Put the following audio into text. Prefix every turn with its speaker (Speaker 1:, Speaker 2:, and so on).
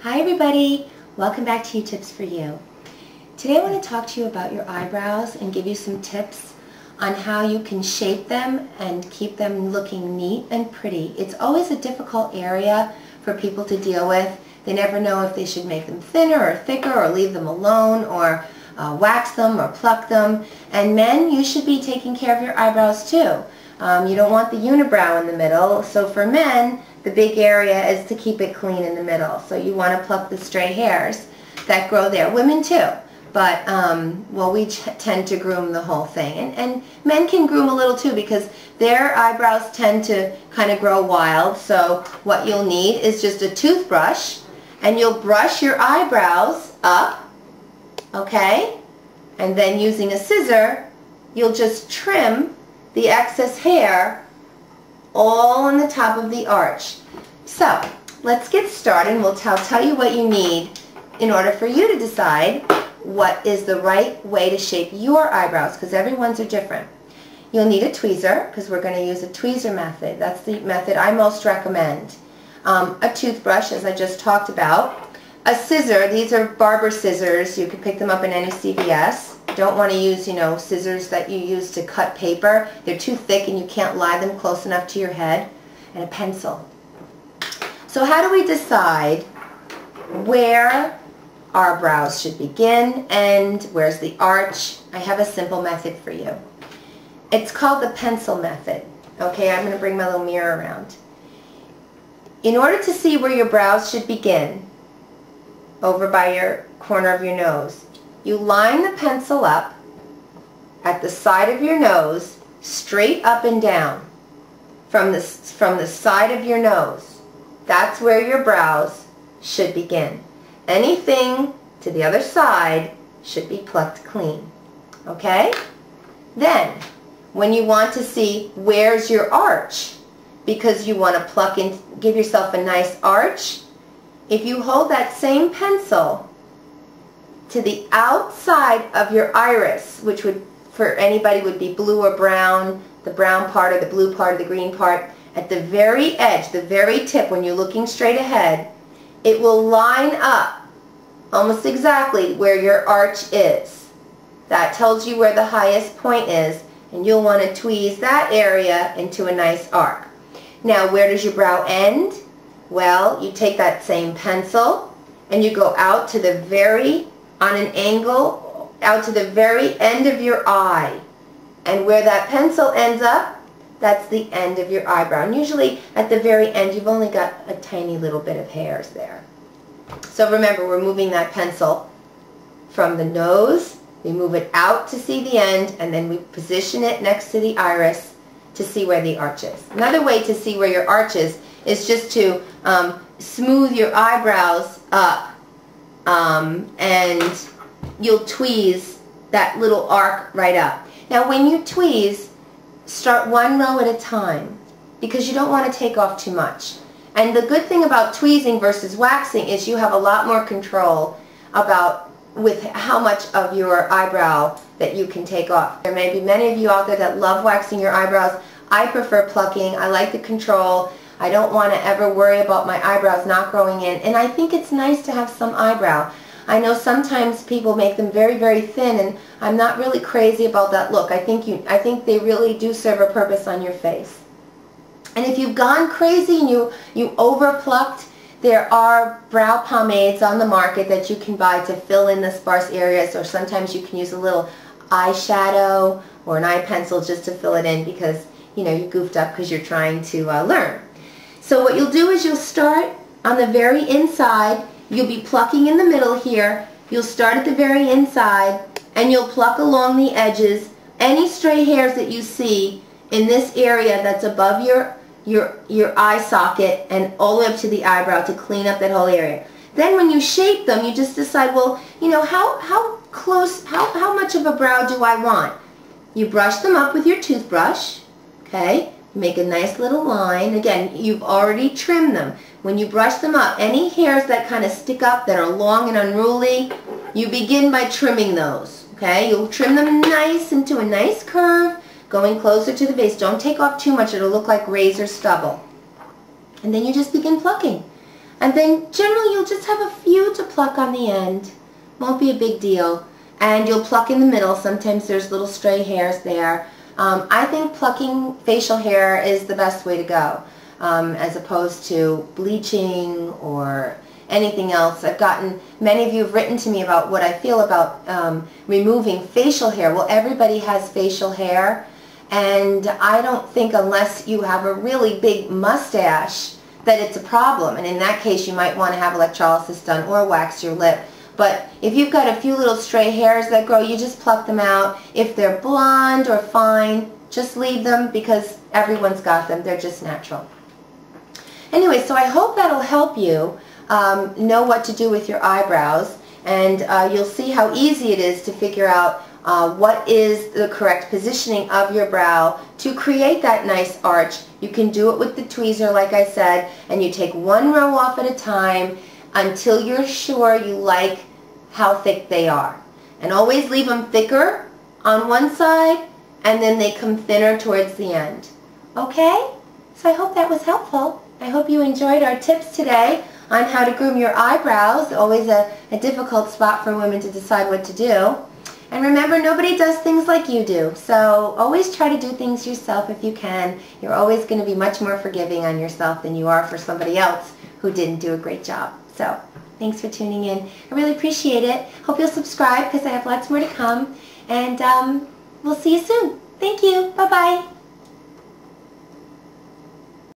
Speaker 1: Hi everybody, welcome back to Tips for You. Today I want to talk to you about your eyebrows and give you some tips on how you can shape them and keep them looking neat and pretty. It's always a difficult area for people to deal with. They never know if they should make them thinner or thicker or leave them alone or wax them or pluck them. And men, you should be taking care of your eyebrows too. You don't want the unibrow in the middle, so for men, the big area is to keep it clean in the middle. So you want to pluck the stray hairs that grow there. Women too, but well, we tend to groom the whole thing. And men can groom a little too because their eyebrows tend to kind of grow wild. So what you'll need is just a toothbrush, and you'll brush your eyebrows up, okay? And then using a scissor, you'll just trim the excess hair all on the top of the arch. So let's get started, and we'll tell you what you need in order for you to decide what is the right way to shape your eyebrows, because everyone's are different. You'll need a tweezer, because we're going to use a tweezer method. That's the method I most recommend. A toothbrush, as I just talked about. A scissor. These are barber scissors. You can pick them up in any CVS. Don't want to use, scissors that you use to cut paper. They're too thick and you can't lie them close enough to your head. And a pencil. So how do we decide where our brows should begin and where's the arch? I have a simple method for you. It's called the pencil method. Okay, I'm going to bring my little mirror around. In order to see where your brows should begin, over by your corner of your nose, you line the pencil up at the side of your nose, straight up and down, from the side of your nose. That's where your brows should begin. Anything to the other side should be plucked clean. Okay? Then, when you want to see where's your arch, because you want to pluck and give yourself a nice arch, if you hold that same pencil to the outside of your iris, which would, for anybody, would be blue or brown, the brown part or the blue part or the green part, at the very edge, the very tip, when you're looking straight ahead, it will line up almost exactly where your arch is. That tells you where the highest point is, and you'll want to tweeze that area into a nice arc. Now, where does your brow end? Well, you take that same pencil and you go out to the on an angle, out to the very end of your eye. And where that pencil ends up, that's the end of your eyebrow. And usually at the very end, you've only got a tiny little bit of hairs there. So remember, we're moving that pencil from the nose, we move it out to see the end, and then we position it next to the iris to see where the arch is. Another way to see where your arch is just to smooth your eyebrows up, and you'll tweeze that little arc right up. Now when you tweeze, start one row at a time, because you don't want to take off too much. And the good thing about tweezing versus waxing is you have a lot more control with how much of your eyebrow that you can take off. There may be many of you out there that love waxing your eyebrows. I prefer plucking. I like the control. I don't want to ever worry about my eyebrows not growing in. And I think it's nice to have some eyebrow. I know sometimes people make them very, very thin, and I'm not really crazy about that look. I think they really do serve a purpose on your face. And if you've gone crazy and you over-plucked, there are brow pomades on the market that you can buy to fill in the sparse areas, or sometimes you can use a little eyeshadow or an eye pencil just to fill it in because, you goofed up because you're trying to learn. So what you'll do is you'll start on the very inside. You'll be plucking in the middle here. You'll start at the very inside, and you'll pluck along the edges any stray hairs that you see in this area that's above your eye socket and all the way up to the eyebrow to clean up that whole area. Then when you shape them, you just decide, well, how much of a brow do I want? You brush them up with your toothbrush, okay? Make a nice little line. Again, you've already trimmed them. When you brush them up, any hairs that kind of stick up that are long and unruly, you begin by trimming those, okay? You'll trim them nice into a nice curve, going closer to the base. Don't take off too much. It'll look like razor stubble. And then you just begin plucking. And then generally you'll just have a few to pluck on the end. Won't be a big deal. And you'll pluck in the middle. Sometimes there's little stray hairs there. I think plucking facial hair is the best way to go, as opposed to bleaching or anything else. Many of you have written to me about what I feel about removing facial hair. Well, everybody has facial hair, and I don't think unless you have a really big mustache that it's a problem. And in that case, you might want to have electrolysis done or wax your lip. But if you've got a few little stray hairs that grow, you just pluck them out. If they're blonde or fine, just leave them because everyone's got them. They're just natural. Anyway, so I hope that'll help you know what to do with your eyebrows. And you'll see how easy it is to figure out what is the correct positioning of your brow to create that nice arch. You can do it with the tweezer, like I said, and you take one row off at a time until you're sure you like how thick they are. And always leave them thicker on one side, and then they come thinner towards the end. Okay? So I hope that was helpful. I hope you enjoyed our tips today on how to groom your eyebrows. Always a difficult spot for women to decide what to do. And remember, nobody does things like you do. So always try to do things yourself if you can. You're always going to be much more forgiving on yourself than you are for somebody else who didn't do a great job. So thanks for tuning in. I really appreciate it. Hope you'll subscribe because I have lots more to come. And we'll see you soon. Thank you. Bye-bye.